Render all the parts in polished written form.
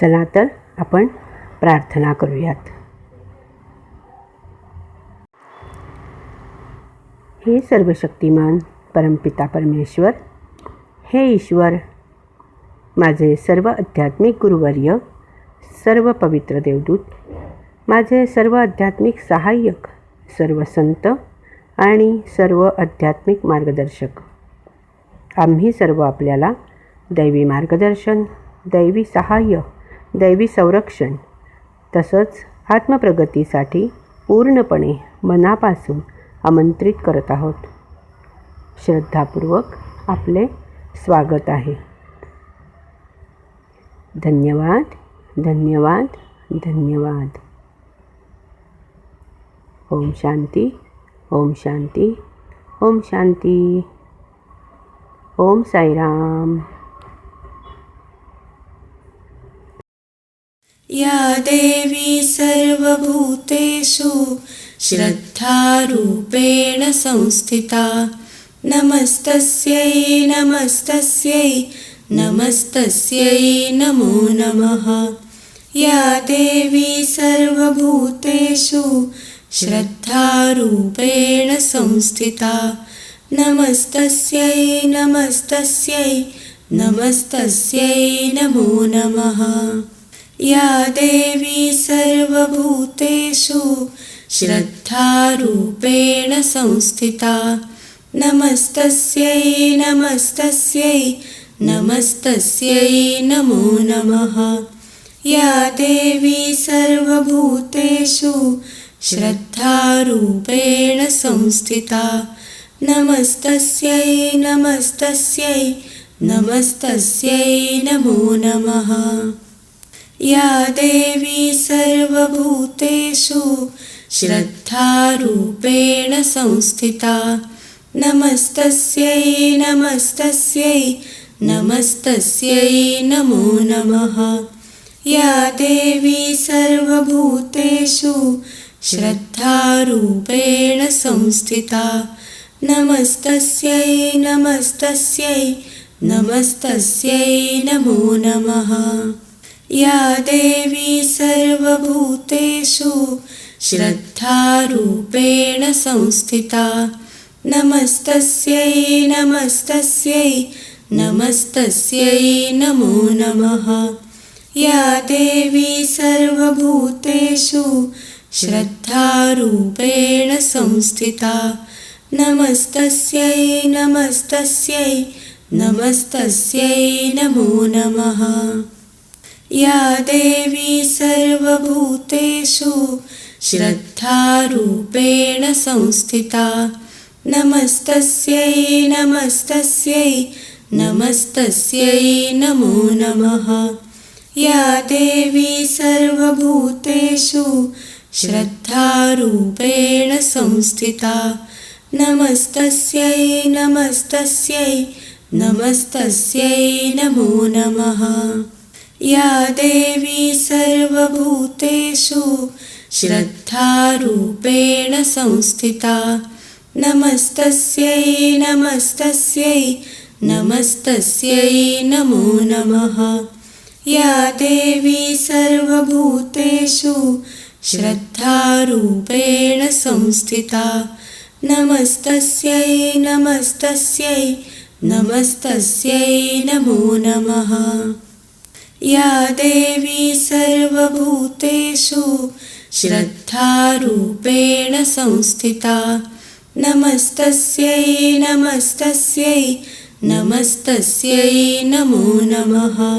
चला तर आपण प्रार्थना करूयात. हे सर्वशक्तिमान परमपिता परमेश्वर, हे ईश्वर, माझे सर्व आध्यात्मिक गुरुवर्य, सर्व पवित्र देवदूत, माझे सर्व आध्यात्मिक सहाय्यक, सर्व संत आणि सर्व आध्यात्मिक मार्गदर्शक, आम्ही सर्व आपल्याला दैवी मार्गदर्शन, दैवी सहाय्य, दैवी संरक्षण तसंच आत्मप्रगतीसाठी पूर्णपणे मनापासून आमंत्रित करत आहोत. श्रद्धापूर्वक आपले स्वागत आहे. धन्यवाद, धन्यवाद, धन्यवाद. ओम शांती, ओम शांती, ओम शांती. ओम साईराम. या देवी सर्वभूतेषु श्रद्धारूपेण संस्थिता, नमस्तस्यै नमस्तस्यै नमस्तस्यै नमो नमः. या देवी सर्वभूतेषु श्रद्धारूपेण संस्थिता, नमस्तस्यै नमस्तस्यै नमस्तस्यै नमो नमः. या देवी सर्वभूतेषु श्रद्धारूपेण संस्थिता, नमस्तस्यै नमस्तस्यै नमस्तस्यै नमो नमः. या देवी सर्वभूतेषु श्रद्धारूपेण संस्थिता, नमस्तस्यै नमस्तस्यै नमस्तस्यै नमो नमः. या देवी सर्वभूतेषु श्रद्धारूपेण संस्थिता, नमस्तस्यै नमस्तस्यै नमस्तस्यै नमो नमः. या देवी सर्वभूतेषु श्रद्धारूपेण संस्थिता, नमस्तस्यै नमस्तस्यै नमस्तस्यै नमो नमः. या देवी सर्वभूतेषु श्रद्धारूपेण संस्थिता, नमस्तस्यै नमस्तस्यै नमस्तस्यै नमो नमः. या देवी सर्वभूतेषु श्रद्धारूपेण संस्थिता, नमस्तस्यै नमस्तस्यै नमस्तस्यै नमो नमः. या देवी सर्वभूतेषु श्रद्धारूपेण संस्थिता, नमस्तस्यै नमस्तस्यै नमस्तस्यै नमो नमः. या देवी सर्वभूतेषु श्रद्धारूपेण संस्थिता, नमस्तस्यै नमस्तस्यै नमस्तस्यै नमो नमः. या देवी सर्वभूतेषु श्रद्धारूपेण संस्थिता, नमस्तस्यै नमस्तस्यै नमस्तस्यै नमो नमः. या देवी सर्वभूतेषु श्रद्धारूपेण संस्थिता, नमस्तस्यै नमस्तस्यै नमस्तस्यै नमो नमः. या देवी सर्वभूतेषु श्रद्धारूपेण संस्थिता, नमस्तस्यै नमस्तस्यै नमस्तस्यै नमो नमः.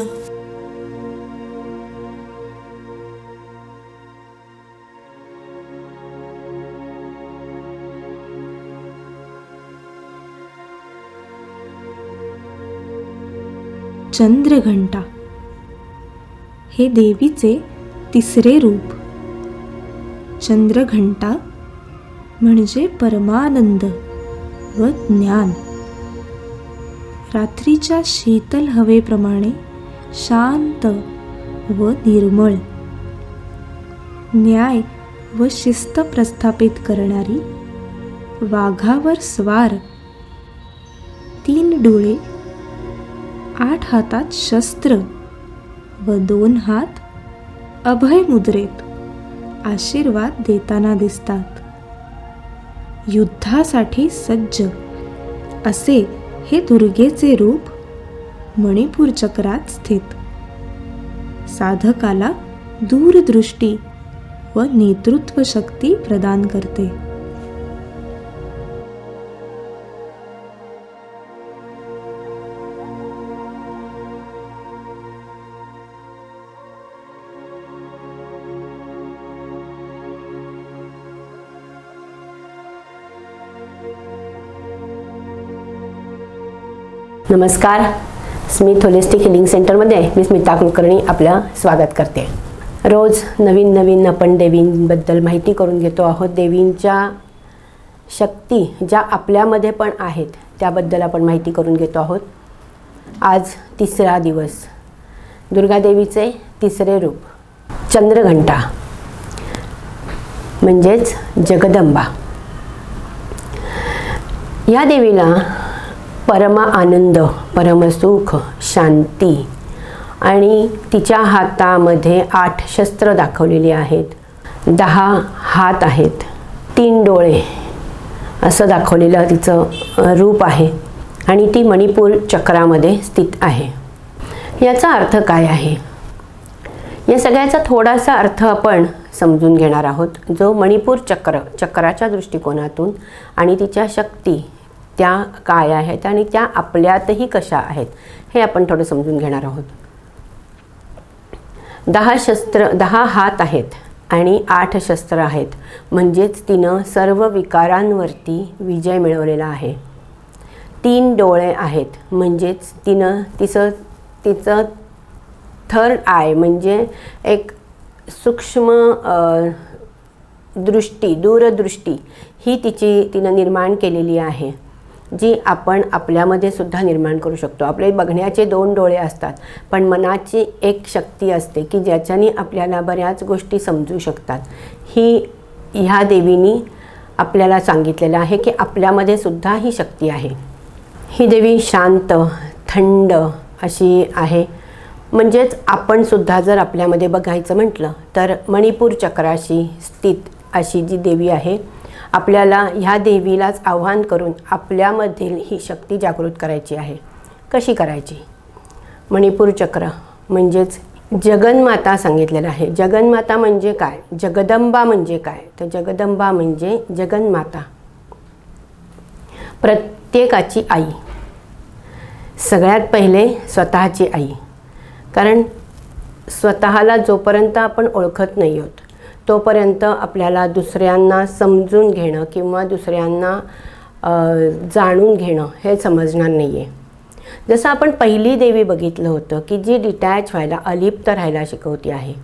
चंद्रघंटा हे देवीचे तिसरे रूप. चंद्रघंटा म्हणजे परमानंद व ज्ञान. रात्रीच्या शीतल हवेप्रमाणे शांत व निर्मळ, न्याय व शिस्त प्रस्थापित करणारी, वाघावर स्वार, 3 डोळे, 8 हातात शस्त्र व 2 हात अभय मुद्रेत आशीर्वाद देताना दिसतात. युद्धासाठी सज्ज असे हे दुर्गेचे रूप मणिपूर चक्रात स्थित. साधकाला दूरदृष्टी व नेतृत्व शक्ती प्रदान करते. नमस्कार. स्मिथ होलिस्टिक हिलिंग सेंटरमध्ये मी स्मिता कुलकर्णी आपलं स्वागत करते. रोज नवीन नवीन आपण देवींबद्दल माहिती करून घेतो आहोत. देवींच्या शक्ती ज्या आपल्यामध्ये पण आहेत त्याबद्दल आपण माहिती करून घेतो आहोत. आज 3रा दिवस. दुर्गादेवीचे 3रे रूप चंद्रघंटा म्हणजेच जगदंबा. या देवीला परम आनंद, परमसुख, शांती आणि तिच्या हातामध्ये 8 शस्त्र दाखवलेली आहेत. 10 हात आहेत, 3 डोळे असं दाखवलेलं तिचं रूप आहे आणि ती मणिपूर चक्रामध्ये स्थित आहे. याचा अर्थ काय आहे? या सगळ्याचा थोडासा अर्थ आपण समजून घेणार आहोत, जो मणिपूर चक्राच्या दृष्टिकोनातून आणि तिच्या शक्ती त्या काय आहेत आणि त्या आपल्यातही कशा आहेत हे आपण थोडं समजून घेणार आहोत. 10 हात आहेत आणि 8 शस्त्र आहेत, म्हणजेच तिनं सर्व विकारांवरती विजय मिळवलेला आहे. 3 डोळे आहेत, म्हणजेच तिचं थर्ड आय म्हणजे एक सूक्ष्म दृष्टी, दूरदृष्टी ही तिनं निर्माण केलेली आहे, जी आपण आपल्यामध्ये सुद्धा निर्माण करू शकतो. आपले बघण्याचे 2 डोळे असतात, पण मनाची एक शक्ती असते की ज्याच्याने आपल्याला बऱ्याच गोष्टी समजू शकतात. ह्या देवीनी आपल्याला सांगितलेलं आहे की आपल्यामध्ये सुद्धा ही शक्ती आहे. ही देवी शांत, थंड अशी आहे. म्हणजेच आपण सुद्धा जर आपल्यामध्ये बघायचं म्हटलं तर मणिपूर चक्राशी स्थित अशी जी देवी आहे, आपल्याला ह्या देवीलाच आव्हान करून आपल्यामधील ही शक्ती जागृत करायची आहे. कशी करायची? मणिपूर चक्र म्हणजेच जगन्माता सांगितलेलं आहे. जगन्माता म्हणजे काय? जगदंबा म्हणजे काय? तर जगदंबा म्हणजे जगन्माता, प्रत्येकाची आई. सगळ्यात पहिले स्वतःची आई. कारण स्वतःला जोपर्यंत आपण ओळखत नाही आहोत तोपर्यंत आपल्याला दुसऱ्यांना समजून घेणं किंवा दुसऱ्यांना जाणून घेणं हे समजणार नाही आहे. जसं आपण पहिली देवी बघितलं होतं की जी डिटॅच व्हायला, अलिप्त राहायला शिकवती आहे.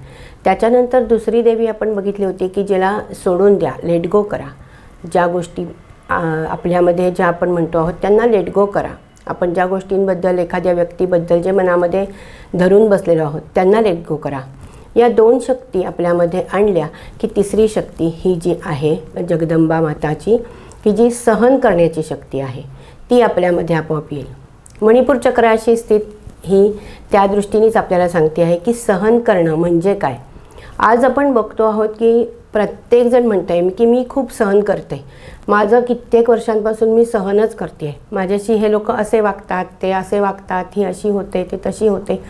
त्याच्यानंतर दुसरी देवी आपण बघितली होती की ज्याला सोडून द्या, लेट गो करा. ज्या गोष्टी आपल्यामध्ये ज्या आपण म्हणतो आहोत त्यांना लेट गो करा. आपण ज्या गोष्टींबद्दल, एखाद्या व्यक्तीबद्दल जे मनामध्ये धरून बसलेलो आहोत त्यांना लेट गो करा. या 2 शक्ती आपल्यामध्ये आणल्या की 3री शक्ती ही जी आहे जगदंबा माताची, की जी सहन करण्याची शक्ती आहे, ती आपल्यामध्ये आपोआप येईल. मणिपूर चक्राशी स्थित ही त्या दृष्टीनेच आपल्याला सांगते आहे की सहन करणं म्हणजे काय. आज आपण बघतो आहोत की प्रत्येकजण म्हणत आहे की मी खूप सहन करते, माझं कित्येक वर्षांपासून मी सहनच करते, माझ्याशी हे लोक असे वागतात, ते असे वागतात, ही अशी होते, ते तशी होते.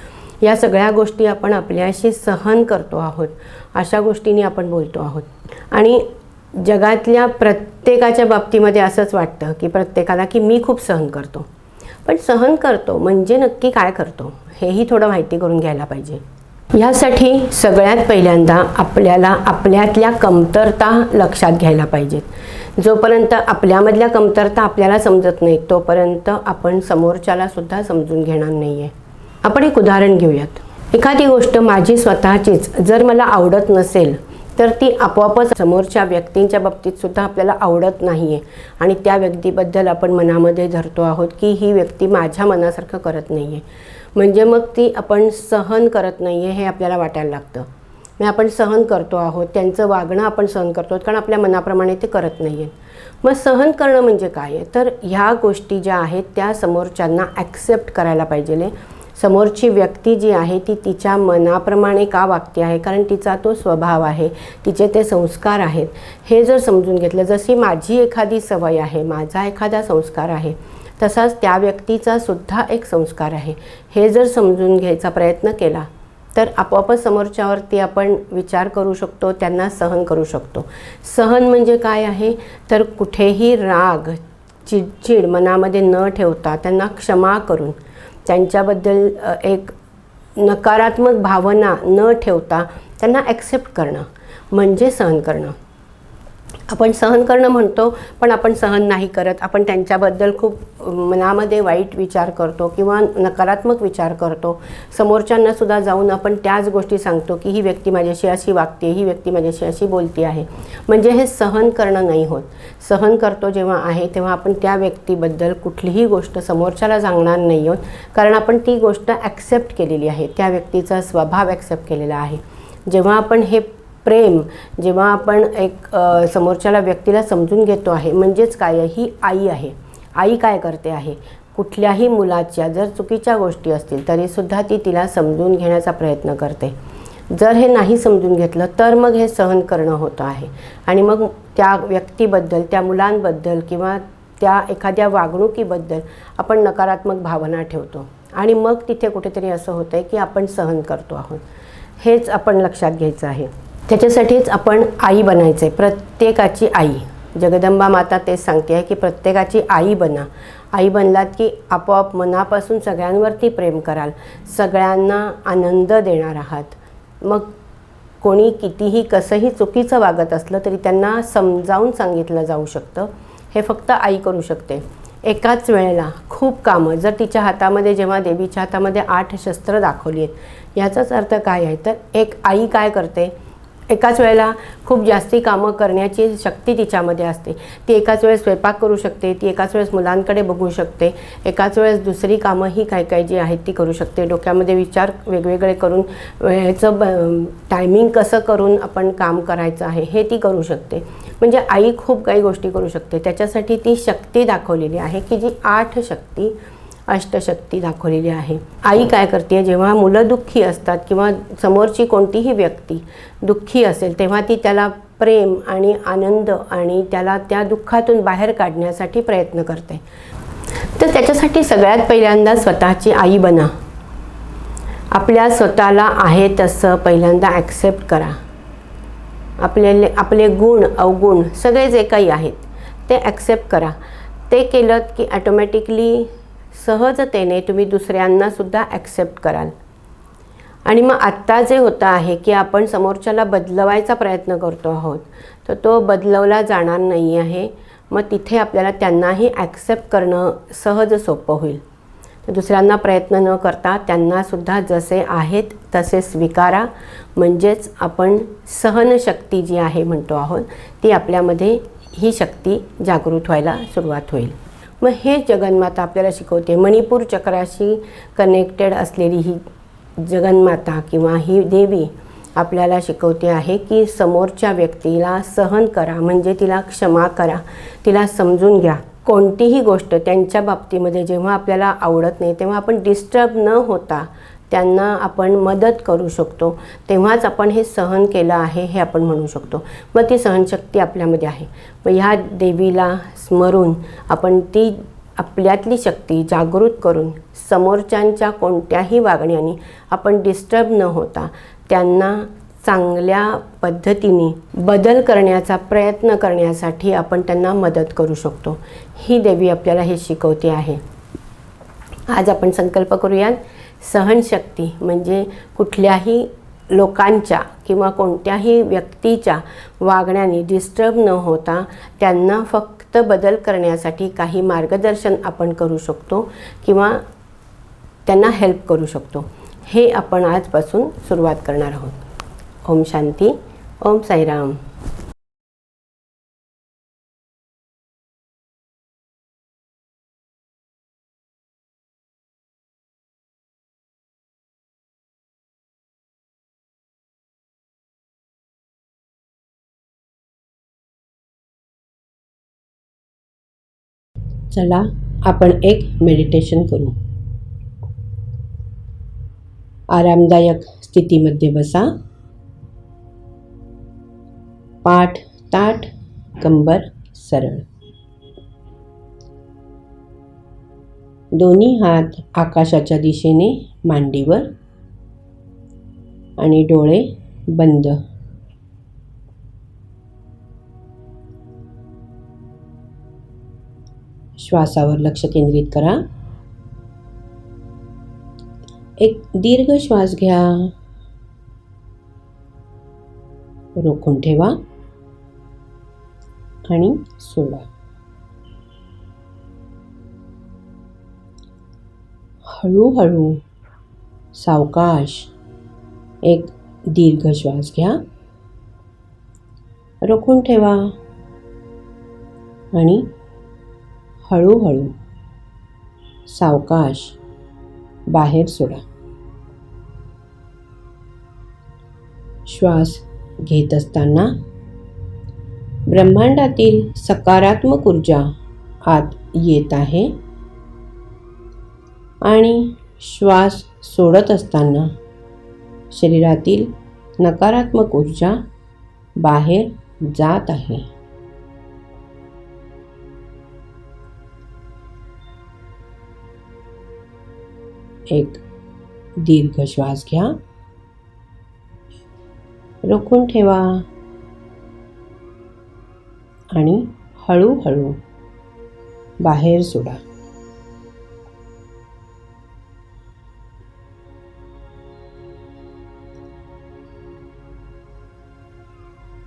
या सगळ्या गोष्टी आपण आपल्याशी सहन करतो आहोत, अशा गोष्टींनी आपण बोलतो आहोत. आणि जगातल्या प्रत्येकाच्या बाबतीमध्ये असंच वाटतं की प्रत्येकाला की मी खूप सहन करतो. पण सहन करतो म्हणजे नक्की काय करतो हेही थोडं माहिती करून घ्यायला पाहिजे. ह्यासाठी सगळ्यात पहिल्यांदा आपल्याला आपल्यातल्या कमतरता लक्षात घ्यायला पाहिजेत. जोपर्यंत आपल्यामधल्या कमतरता आपल्याला समजत नाही तोपर्यंत आपण समोरच्याला सुद्धा समजून घेणार नाही आहे. आपण एक उदाहरण घेऊयात. एखादी गोष्ट माझी स्वतःचीच जर मला आवडत नसेल तर ती आपोआपच समोरच्या व्यक्तींच्या बाबतीत सुद्धा आपल्याला आवडत नाही आहे आणि त्या व्यक्तीबद्दल आपण मनामध्ये धरतो आहोत की ही व्यक्ती माझ्या मनासारखं करत नाही आहे. म्हणजे मग ती आपण सहन करत नाही आहे हे आपल्याला वाटायला लागतं. मग आपण सहन करतो आहोत, त्यांचं वागणं आपण सहन करतो कारण आपल्या मनाप्रमाणे ते करत नाही आहेत. मग सहन करणं म्हणजे काय आहे? तर ह्या गोष्टी ज्या आहेत त्या समोरच्यांना ॲक्सेप्ट करायला पाहिजे समोरची व्यक्ती जी आहे ती तिच्या मनाप्रमाणे का वागते आहे, कारण तिचा तो स्वभाव आहे, तिचे ते संस्कार आहेत. हे जर समजून घेतलं, जशी माझी एखादी सवय आहे, माझा एखादा संस्कार आहे, तसाच त्या व्यक्तीचा सुद्धा एक संस्कार आहे, हे जर समजून घ्यायचा प्रयत्न केला तर आपोआपच समोरच्यावरती आपण विचार करू शकतो, त्यांना सहन करू शकतो. सहन म्हणजे काय आहे, तर कुठेही राग, चिडचिड मनामध्ये न ठेवता त्यांना क्षमा करून, त्यांच्याबद्दल एक नकारात्मक भावना न ठेवता त्यांना ॲक्सेप्ट करणं म्हणजे सहन करणं. आपण सहन करणं म्हणतो, पण आपण सहन नाही करत. आपण त्यांच्याबद्दल खूप मनामध्ये वाईट विचार करतो किंवा नकारात्मक विचार करतो. समोरच्यांनासुद्धा जाऊन आपण त्याच गोष्टी सांगतो की ही व्यक्ती माझ्याशी अशी वागते, ही व्यक्ती माझ्याशी अशी बोलते आहे. म्हणजे हे सहन करणं नाही होत. सहन करतो जेव्हा आहे तेव्हा आपण त्या व्यक्तीबद्दल कुठलीही गोष्ट समोरच्याला सांगणार नाही आहोत, कारण आपण ती गोष्ट ॲक्सेप्ट केलेली आहे, त्या व्यक्तीचा स्वभाव ॲक्सेप्ट केलेला आहे. जेव्हा आपण हे प्रेम, जेव्हा आपण एक समोरच्याला व्यक्तीला समजून घेतो आहे, म्हणजेच काय आहे, ही आई आहे. आई काय करते आहे, कुठल्याही मुलाच्या जर चुकीच्या गोष्टी असतील तरीसुद्धा ती तिला समजून घेण्याचा प्रयत्न करते. जर हे नाही समजून घेतलं तर मग हे सहन करणं होतं आहे. आणि मग त्या व्यक्तीबद्दल, त्या मुलांबद्दल किंवा त्या एखाद्या वागणुकीबद्दल आपण नकारात्मक भावना ठेवतो आणि मग तिथे कुठेतरी असं होतं आहे की आपण सहन करतो आहोत. हेच आपण लक्षात घ्यायचं आहे. त्याच्यासाठीच आपण आई बनायचं आहे, प्रत्येकाची आई. जगदंबा माता तेच सांगते आहे की प्रत्येकाची आई बना. आई बनलात की आपोआप मनापासून सगळ्यांवरती प्रेम कराल, सगळ्यांना आनंद देणार आहात. मग कोणी कितीही कसंही चुकीचं वागत असलं तरी त्यांना समजावून सांगितलं जाऊ शकतं. हे फक्त आई करू शकते. एकाच वेळेला खूप कामं, जर तिच्या हातामध्ये, जेव्हा देवीच्या हातामध्ये 8 शस्त्र दाखवली आहेत, याचाच अर्थ काय आहे, तर एक आई काय करते, एकाच वेळेला खूप जास्ती कामं करण्याची शक्ती तिच्यामध्ये असते. ती एकाच वेळेस स्वयंपाक करू शकते, ती एकाच वेळेस मुलांकडे बघू शकते, एकाच वेळेस दुसरी कामंही काय काय जी आहेत ती करू शकते. डोक्यामध्ये विचार वेगवेगळे करून वेळेचं टायमिंग कसं करून आपण काम करायचं आहे हे ती करू शकते. म्हणजे आई खूप काही गोष्टी करू शकते. त्याच्यासाठी ती शक्ती दाखवलेली आहे की जी 8 शक्ती, अष्टशक्ती दाखवलेली आहे. आई काय करते, जेव्हा मुलं दुःखी असतात किंवा समोरची कोणतीही व्यक्ती दुःखी असेल तेव्हा ती त्याला प्रेम आणि आनंद आणि त्याला त्या दुःखातून बाहेर काढण्यासाठी प्रयत्न करते. तर त्याच्यासाठी सगळ्यात पहिल्यांदा स्वतःची आई बना. आपल्या स्वतःला आहे तसं पहिल्यांदा ॲक्सेप्ट करा. आपले गुण अवगुण सगळे जे काही आहेत ते ॲक्सेप्ट करा. ते केलं की ॲटोमॅटिकली सहजतेने तुम्ही दुसऱ्यांनासुद्धा ॲक्सेप्ट कराल. आणि मग आत्ता जे होतं आहे की आपण समोरच्याला बदलवायचा प्रयत्न करतो आहोत, तर तो बदलवला जाणार नाही आहे. मग तिथे आपल्याला त्यांनाही ॲक्सेप्ट करणं सहज सोपं होईल. तर दुसऱ्यांना प्रयत्न न करता त्यांनासुद्धा जसे आहेत तसे स्वीकारा. म्हणजेच आपण सहनशक्ती जी आहे म्हणतो आहोत ती आपल्यामध्ये, ही शक्ती जागृत व्हायला सुरुवात होईल. मग हे जगन्माता आपल्याला शिकवते. मणिपूर चक्राशी कनेक्टेड असलेली ही जगन्माता किंवा ही देवी आपल्याला शिकवते आहे की समोरच्या व्यक्तीला सहन करा, म्हणजे तिला क्षमा करा, तिला समजून घ्या. कोणतीही गोष्ट त्यांच्या बाबतीमध्ये जेव्हा आपल्याला आवडत नाही तेव्हा आपण डिस्टर्ब न होता त्यांना आपण मदत करू शकतो. तेव्हाच आपण हे सहन केलं आहे हे आपण म्हणू शकतो. मग ती सहनशक्ती आपल्यामध्ये आहे. मग ह्या देवीला स्मरून आपण ती आपल्यातली शक्ती जागृत करून समोरच्यांच्या कोणत्याही वागण्याने आपण डिस्टर्ब न होता त्यांना चांगल्या पद्धतीने बदल करण्याचा प्रयत्न करण्यासाठी आपण त्यांना मदत करू शकतो. ही देवी आपल्याला हे शिकवते आहे. आज आपण संकल्प करूयात, सहनशक्ती म्हणजे कुठल्याही लोकांच्या किंवा कोणत्याही व्यक्तीच्या वागण्याने डिस्टर्ब न होता त्यांना फक्त बदल करण्यासाठी काही मार्गदर्शन आपण करू शकतो किंवा त्यांना हेल्प करू शकतो. हे आपण आजपासून सुरुवात करणार आहोत. ओम शांती. ओम साईराम. चला आपण एक मेडिटेशन करू. आरामदायक स्थितीमध्ये बसा. पाठ ताठ, कंबर सरळ. दोन्ही हात आकाशाच्या दिशेने मांडीवर आणि डोळे बंद. श्वासावर लक्ष केंद्रित करा. एक दीर्घ श्वास घ्या. रोखून ठेवा आणि सोडा. हळूहळू सावकाश एक दीर्घ श्वास घ्या. रोखून ठेवा आणि हळूहळू सावकाश बाहेर सोडा. श्वास घेत असताना ब्रह्मांडातील सकारात्मक ऊर्जा आत येत आहे आणि श्वास सोडत असताना शरीरातील नकारात्मक ऊर्जा बाहेर जात आहे. एक दीर्घ श्वास घ्या. रोखून ठेवा आणि हळूहळू बाहेर सोडा.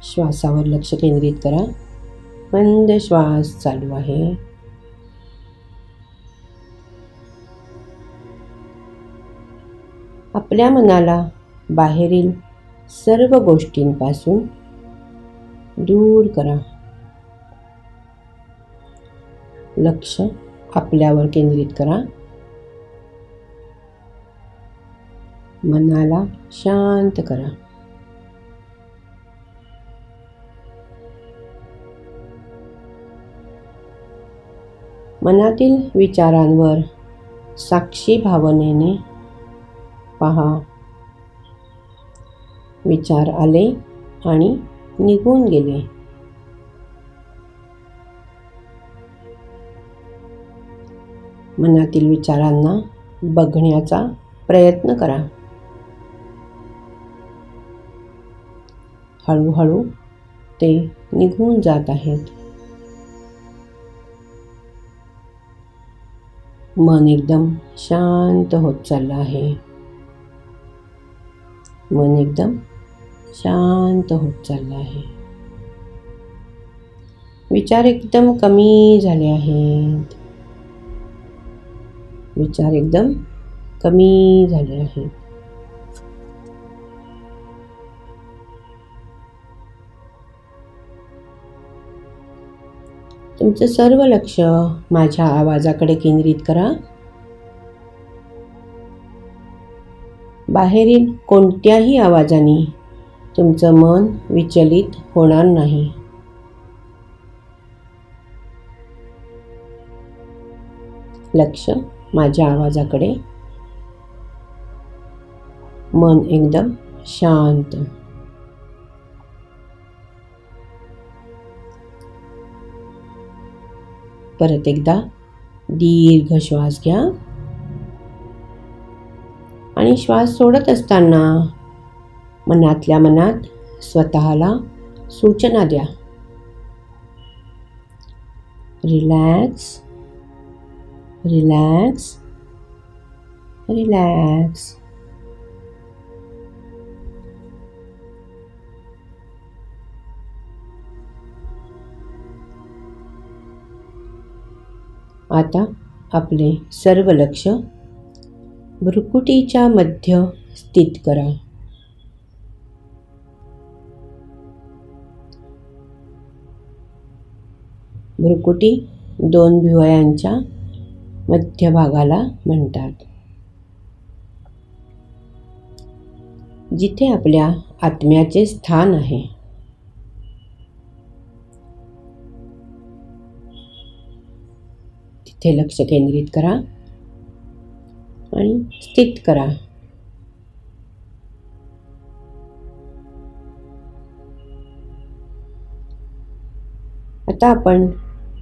श्वासावर लक्ष केंद्रित करा. मंद श्वास चालू आहे. आपल्या मनाला बाहेरील सर्व गोष्टींपासून दूर करा. लक्ष आपल्यावर केंद्रित करा. मनाला शांत करा. मनातील विचारांवर साक्षी भावनेने पहा. विचार आले आणि निघून गेले. मनातील विचारांना बघण्याचा प्रयत्न करा. हळूहळू ते निघून जात आहेत. मन एकदम शांत होत चाललं आहे. मन एकदम शांत होत चाललं आहे. विचार एकदम कमी झाले आहेत. विचार एकदम कमी झाले आहेत. तुमचं सर्व लक्ष माझ्या आवाजाकडे केंद्रित करा. बाहेरील कोणत्याही आवाजाने तुमचं मन विचलित होणार नाही. लक्ष माझ्या आवाजाकडे. मन एकदम शांत. परत एकदा दीर्घ श्वास घ्या आणि श्वास सोडत असताना मनातल्या मनात स्वतःला सूचना द्या. Relax, relax, relax. आता आपले सर्व लक्ष भ्रुकुटीच्या मध्य स्थित करा. भ्रुकुटी दोन भुवयांच्या मध्यभागाला म्हणतात, जिथे आपल्या आत्म्याचे स्थान आहे. तिथे लक्ष केंद्रित करा आणि स्थित करा. आता आपण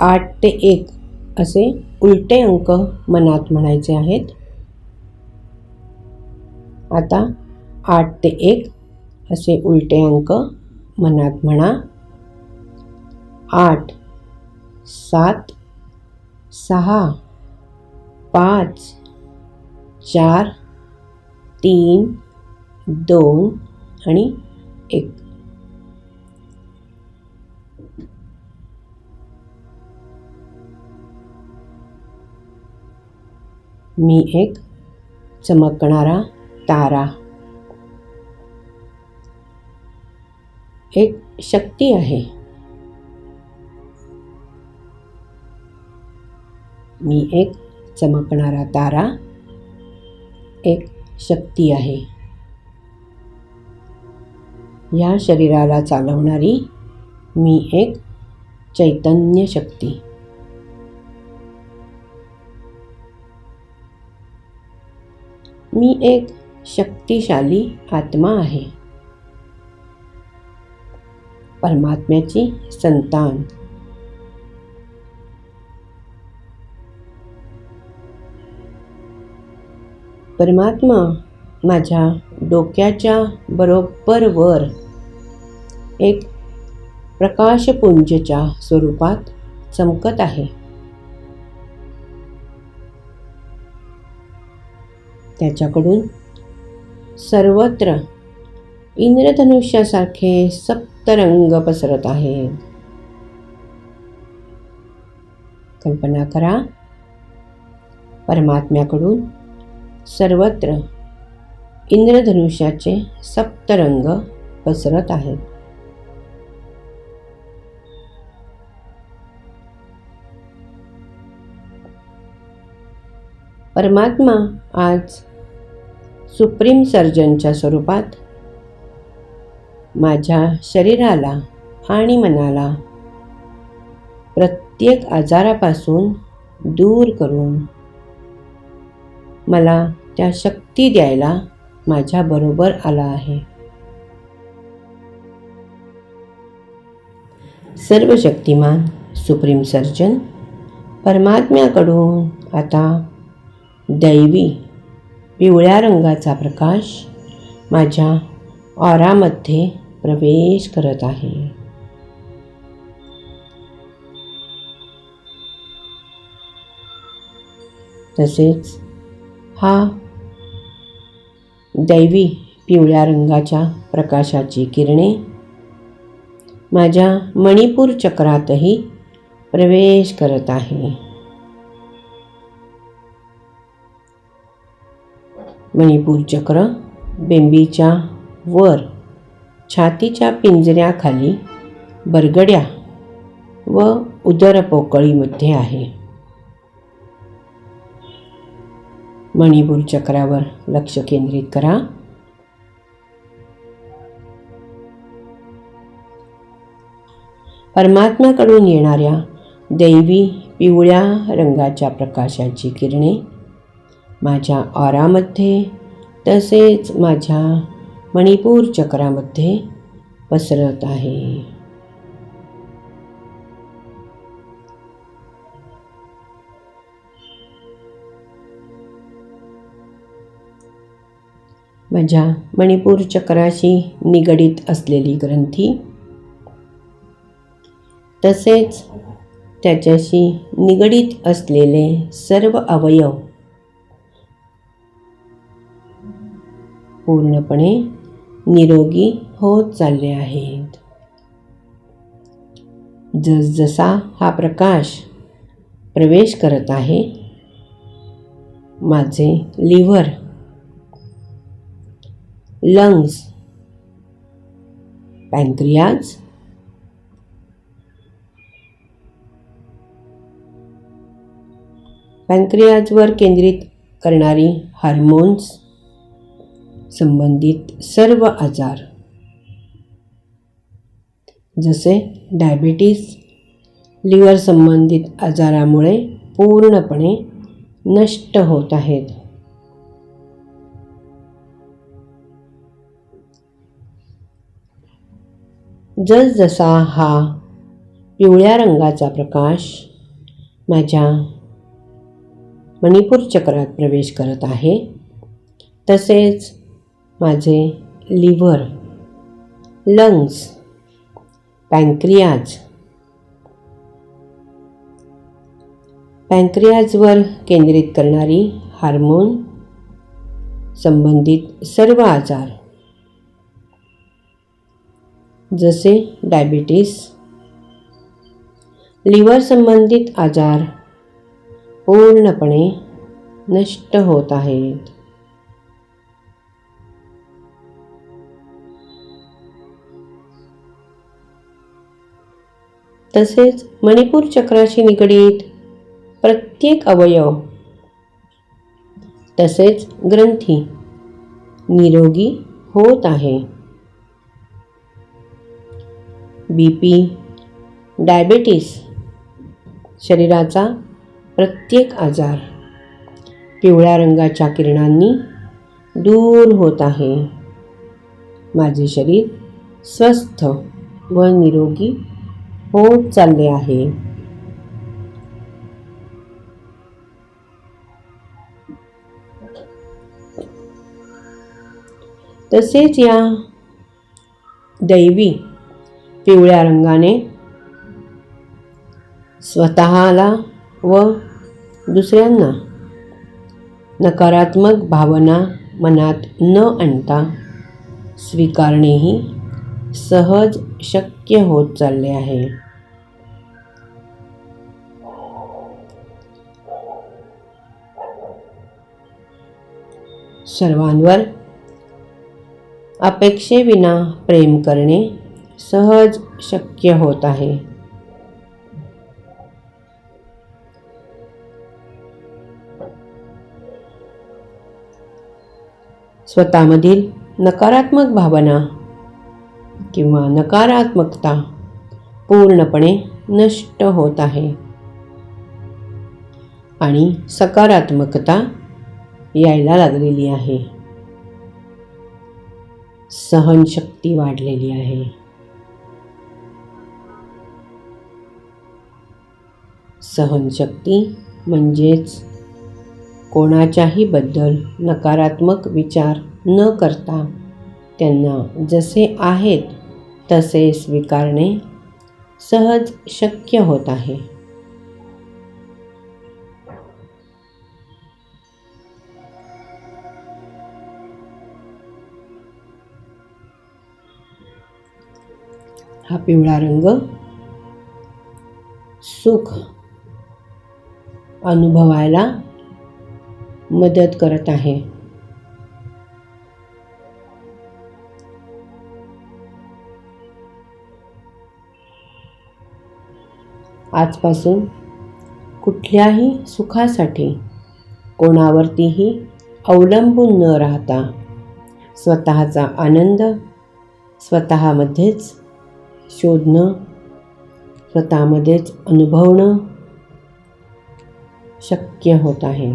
8 ते 1 असे उलटे अंक मनात म्हणायचे आहेत. आता 8 ते 1 असे उलटे अंक मनात म्हणा. 8, 7, 6, 5, 4, 3, 2 आणि 1. मी एक चमकणारा तारा. एक शक्ती आहे. मी एक चमकणारा तारा, एक शक्ती आहे. या शरीराला चालवणारी मी एक चैतन्य शक्ती. मी एक शक्तिशाली आत्मा आहे. परमात्म्याची संतान. परमात्मा माझ्या डोक्याच्या बरोबर वर एक प्रकाशपुंजच्या स्वरूपात चमकत आहे. त्याच्याकडून सर्वत्र इंद्रधनुष्यासारखे सप्तरंग पसरत आहेत. कल्पना करा, परमात्म्याकडून सर्वत्र इंद्रधनुष्याचे सप्तरंग पसरत आहेत. परमात्मा आज सुप्रीम सर्जनच्या स्वरूपात माझ्या शरीराला आणि मनाला प्रत्येक आजारापासून दूर करून मला त्या शक्ती द्यायला माझ्याबरोबर आला आहे. सर्व शक्तिमान सुप्रीम सर्जन परमात्म्याकडून आता दैवी पिवळ्या रंगाचा प्रकाश माझ्या ऑरामध्ये प्रवेश करत आहे. तसेच हा दैवी पिवळ्या रंगाच्या प्रकाशाची किरणे माझ्या मणिपूर चक्रातही प्रवेश करत आहे. मणिपूर चक्र बेंबीच्या वर छातीच्या पिंजऱ्याखाली बरगड्या व उदरपोकळीमध्ये आहे. मणिपूर चक्रावर लक्ष केंद्रित करा. परमात्म्याकडून येणाऱ्या दैवी पिवळ्या रंगाच्या प्रकाशाची किरणे माझ्या ऑरामध्ये तसेच माझ्या मणिपूर चक्रामध्ये पसरत आहे. माझ्या मणिपूर चक्राशी निगडीत असलेली ग्रंथी तसेच त्याच्याशी निगडीत असलेले सर्व अवयव पूर्णपणे निरोगी होत चालले आहेत. जसजसा हा प्रकाश प्रवेश करत आहे, माझे लिव्हर, लंग्स, पॅनक्रियाज, पॅनक्रियाजवर केंद्रित करणारी हार्मोन्स संबंधित सर्व आजार जसे डायबिटीज, लिव्हर संबंधित आजारामुळे पूर्णपणे नष्ट होत आहेत. जसजसा हा पिवळ्या रंगाचा प्रकाश माझ्या मणिपूर चक्रात प्रवेश करत आहे. तसेच माझे लिव्हर, लंग्स, पॅन्क्रियाजवर केंद्रित करणारी हार्मोन संबंधित सर्व आजार जसे डायबिटीस, लिव्हर संबंधित आजार पूर्णपणे नष्ट होत आहेत. तसेच मणिपूर चक्राशी निगडीत प्रत्येक अवयव तसेच ग्रंथी निरोगी होत आहे. BP, डायबिटीस, शरीराचा प्रत्येक आजार पिवळ्या रंगाच्या किरणांनी दूर होत आहे. माझे शरीर स्वस्थ व निरोगी होत चालले आहे. तसेच या दैवी पिवळ्या रंगाने स्वतःला व दुसऱ्यांना नकारात्मक भावना मनात न आणता स्वीकारणेही सहज शक्य होत चालले आहे. सर्वांवर अपेक्षेविना प्रेम करणे सहज शक्य होत आहे. स्वतःमधील नकारात्मक भावना किंवा नकारात्मकता पूर्णपणे नष्ट होत आहे आणि सकारात्मकता यायला लागलेली आहे. सहनशक्ती वाढलेली आहे. सहनशक्ती म्हणजेच कोणाच्याही बद्दल नकारात्मक विचार न करता त्यांना जसे आहेत तसे स्वीकारणे सहज शक्य होत आहे. हा पिवळा रंग सुख अनुभवायला मदत करत आहे. आजपासून कुठल्याही सुखासाठी कोणावरतीही अवलंबून न राहता स्वतःचा आनंद स्वतःमध्येच शोधणं, स्वतःमध्येच अनुभवणं शक्य होत आहे.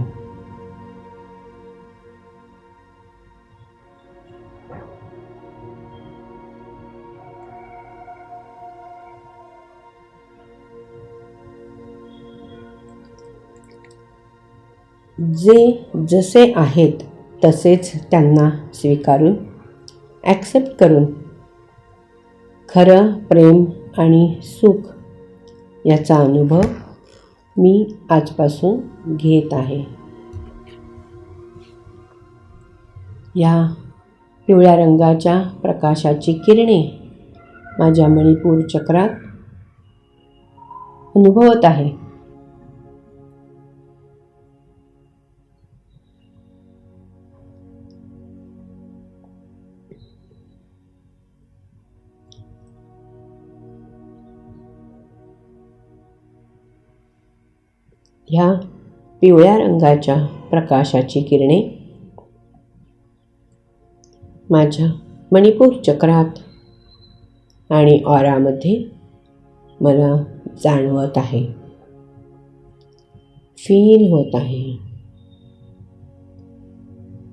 जे जसे आहेत तसेच त्यांना स्वीकारून ॲक्सेप्ट करून खरं प्रेम आणि सुख याचा अनुभव मी आजपासून घेत आहे. या पिवळ्या रंगाच्या प्रकाशाची किरणे माझ्या मणिपूर चक्रात अनुभवत आहे. ह्या पिवळ्या रंगाच्या प्रकाशाची किरणे माझ्या मणिपूर चक्रात आणि ऑरामध्ये मला जाणवत आहे, फील होत आहे,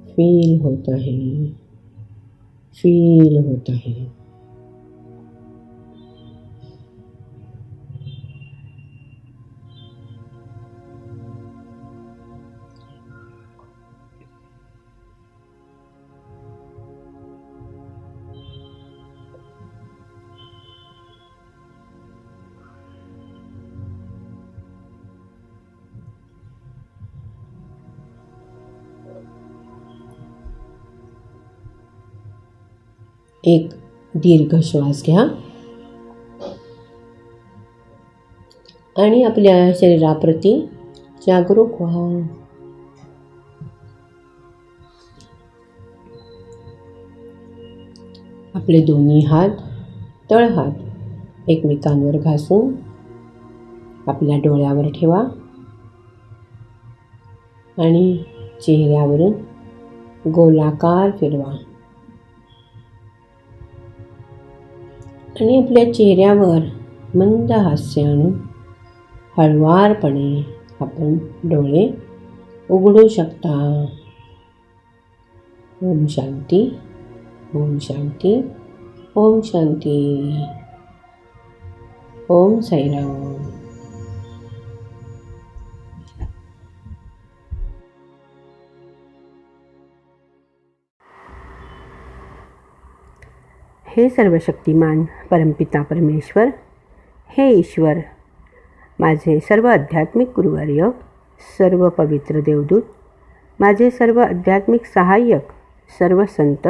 फील होत आहे, फील होत आहे. एक दीर्घ श्वास घ्या आणि आपल्या शरीराप्रती जागरूक व्हा. आपले दोन्ही हात तळहात एकमेकांवर घासून आपल्या डोळ्यावर ठेवा आणि चेहऱ्यावरून गोलाकार फिरवा आणि आपल्या चेहऱ्यावर मंद हास्य आणून हळुवारपणे आपण डोळे उघडू शकता. ओम शांती, ओम शांती, ओम शांती. ओम साईराम. हे सर्वशक्तिमान परमपिता परमेश्वर, हे ईश्वर, माझे सर्व आध्यात्मिक गुरुवर्य, सर्व पवित्र देवदूत, माझे सर्व आध्यात्मिक सहाय्यक, सर्व संत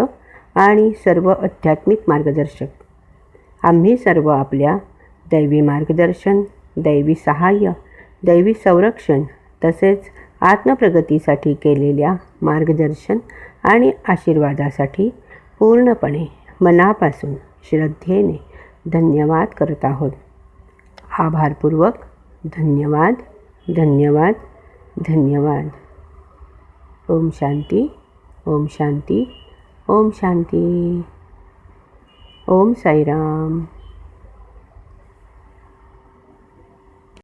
आणि सर्व आध्यात्मिक मार्गदर्शक, आम्ही सर्व आपल्या दैवी मार्गदर्शन, दैवी सहाय्य, दैवी संरक्षण तसेच आत्मप्रगतीसाठी केलेल्या मार्गदर्शन आणि आशीर्वादासाठी पूर्णपणे मनापासून श्रद्धेने धन्यवाद करत आहोत. आभारपूर्वक धन्यवाद, धन्यवाद, धन्यवाद. ओम शांती, ओम शांती, ओम शांती. ओम साईराम.